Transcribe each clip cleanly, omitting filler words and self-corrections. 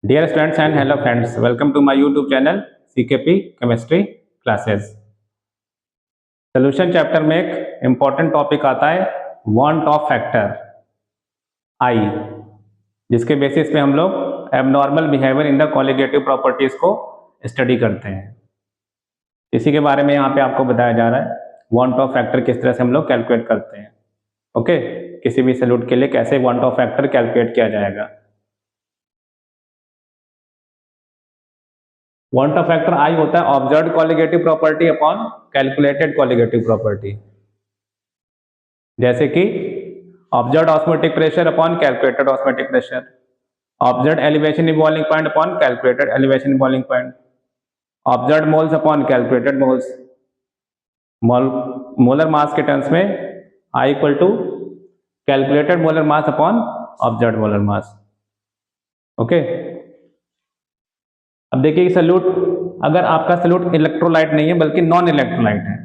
Dear students and hello friends, welcome to my YouTube channel CKP Chemistry Classes. Solution chapter में एक important topic आता है want of factor I, जिसके basis पे हम लोग abnormal behavior in the colligative properties को study करते हैं। इसी के बारे में यहाँ पे आपको बताया जा रहा है want of factor किस तरह से हम लोग कैलकुलेट करते हैं। ओके, किसी भी सॉल्यूट के लिए कैसे want of factor कैलकुलेट किया जाएगा। want of factor I होता है observed colligative property upon calculated colligative property. जैसे कि observed osmotic pressure upon calculated osmotic pressure, observed elevation in boiling point upon calculated elevation in boiling point, observed moles upon calculated moles. Molar mass के terms में I equal to calculated molar mass upon observed molar mass. Okay, अब देखिए solute, अगर आपका solute electrolyte नहीं है बल्कि non electrolyte है,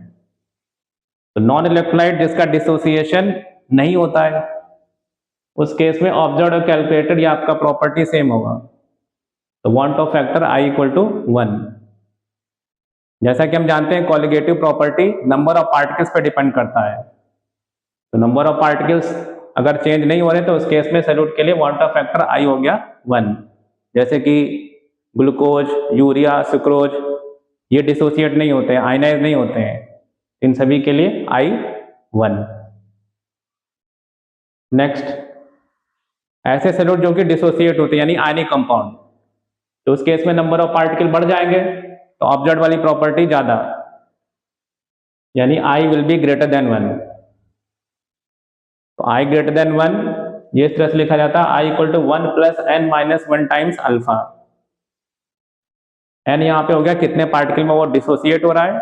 तो नॉन इलेक्ट्रोलाइट जिसका डिसोसिएशन नहीं होता है, उस केस में ऑब्जर्व्ड और कैलकुलेटेड या आपका प्रॉपर्टी सेम होगा। तो van't Hoff factor I equal to 1। जैसा कि हम जानते हैं colligative property number of particles पे डिपेंड करता है, तो नंबर ऑफ पार्टिकल्स अगर चेंज नहीं हो रहे तो उस केस में सॉल्यूट के लिए वांट ऑफ फैक्टर I हो गया 1। जैसे कि ग्लूकोज, यूरिया, सुक्रोज ये डिसोसिएट नहीं होते हैं, आयनाइज नहीं होते हैं, इन सभी के लिए I 1। नेक्स्ट, ऐसे सॉल्यूट जो कि डिसोसिएट होते हैं यानी आयनिक कंपाउंड, तो उस केस में नंबर ऑफ पार्टिकल बढ़ जाएंगे तो ऑब्जर्व्ड वाली प्रॉपर्टी ज्यादा, यानी I will be greater than 1। तो I ग्रेटर देन 1 ये इस तरह से लिखा जाता है I equal to 1 plus n minus 1 times alpha. n यहाँ पे हो गया कितने पार्टिकल में वो डिसोसिएट हो रहा है,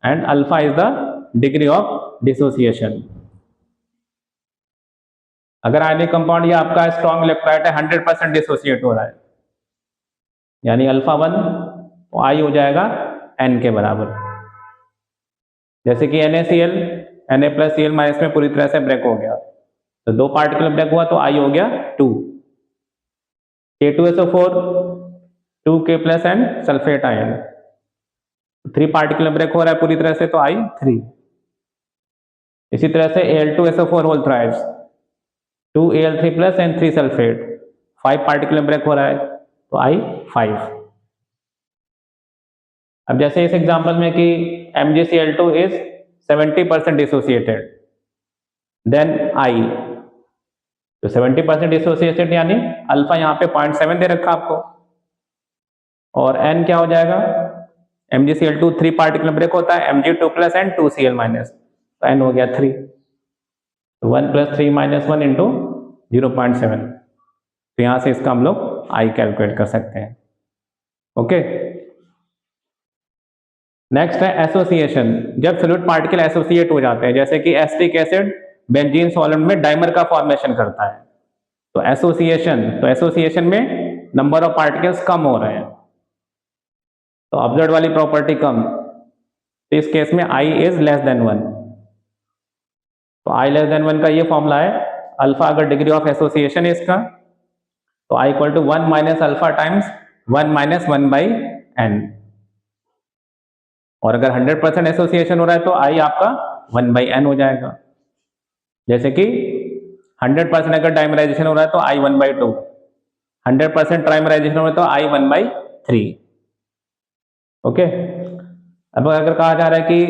and alpha is the degree of dissociation. अगर आयनिक कंपाउंड या आपका स्ट्रॉन्ग इलेक्ट्रोलाइट है 100% डिसोसिएट हो रहा है, यानी अल्फा 1, तो I हो जाएगा n के बराबर। जैसे कि NaCl Na+Cl- में पूरी तरह से ब्रेक हो गया, तो 2 पार्टिकल ब्रेक हुआ तो I हो गया 2। K2SO4 2K plus and sulphate ion, 3 particle break हो रहा है पूरी तरह से तो I 3। इसी तरह से Al2SO4 whole thrice 2Al3 plus and 3 sulphate, 5 particle break हो रहा है तो I 5। अब जैसे इस एग्जांपल में कि MgCl2 is 70% dissociated, then I, तो 70% डिसोसिएटेड यानी अल्फा यहाँ पे 0.7 दे रखा आपको, और n क्या हो जाएगा, MgCl2 3 पार्टिकल ब्रेक होता है, Mg2 plus and 2Cl minus, तो n हो गया 3। तो 1 प्लस 3 माइनस 1 इंटू 0.7, तो यहाँ से इसका हम लोग I कैलकुलेट कर सकते हैं। ओके, नेक्स्ट है एसोसिएशन। जब सॉल्यूट पार्टिकल एसोसिएट हो जाते हैं, जैसे कि एसिटिक एसिड बेंजीन सॉल्वेंट में डाइमर का फॉर्मेशन करता है, तो एसोसिएशन में नंबर ऑफ पार्टिकल्स कम हो रहे हैं, तो ऑब्जर्व्ड वाली प्रॉपर्टी कम, तो इस केस में I इज लेस देन 1। तो I लेस देन 1 का ये फॉर्मूला है, अल्फा अगर डिग्री ऑफ एसोसिएशन है इसका, तो I equal to 1 minus alpha times 1 minus 1 by n, और अगर 100% एसोसिएशन हो रहा है तो I आपका 1 बाई n हो जाएगा। जैसे कि 100% अगर डाइमराइजेशन हो रहा है तो I 1 बाई 2, 100% ट्राइमराइजेशन हो रहा है तो I 1 बाई 3। ओके, अब अगर कहा जा रहा है कि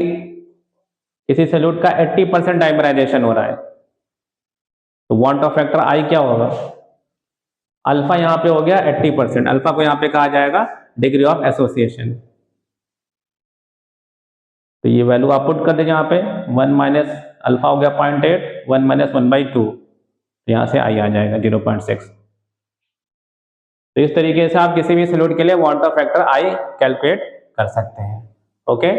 किसी सॉल्यूट का 80% डाइमराइजेशन हो रहा है, तो वांट ऑफ फैक्टर I क्या होगा, अल्फा यहाँ पे हो गया 80%, अल्फा को यहाँ पे कहा जाएगा डिग्री ऑफ एसोसिएशन, तो ये वैल्यू आप पुट कर दे यहाँ पे 1 माइनस अल्फा हो गया 0.8, 1 माइनस 1 बाई 2, यहाँ से I आ जाएगा 0.6। तो इस तरीके से आप किसी भी सॉल्यूट के लिए want Hoff factor I calculate कर सकते हैं। ओके।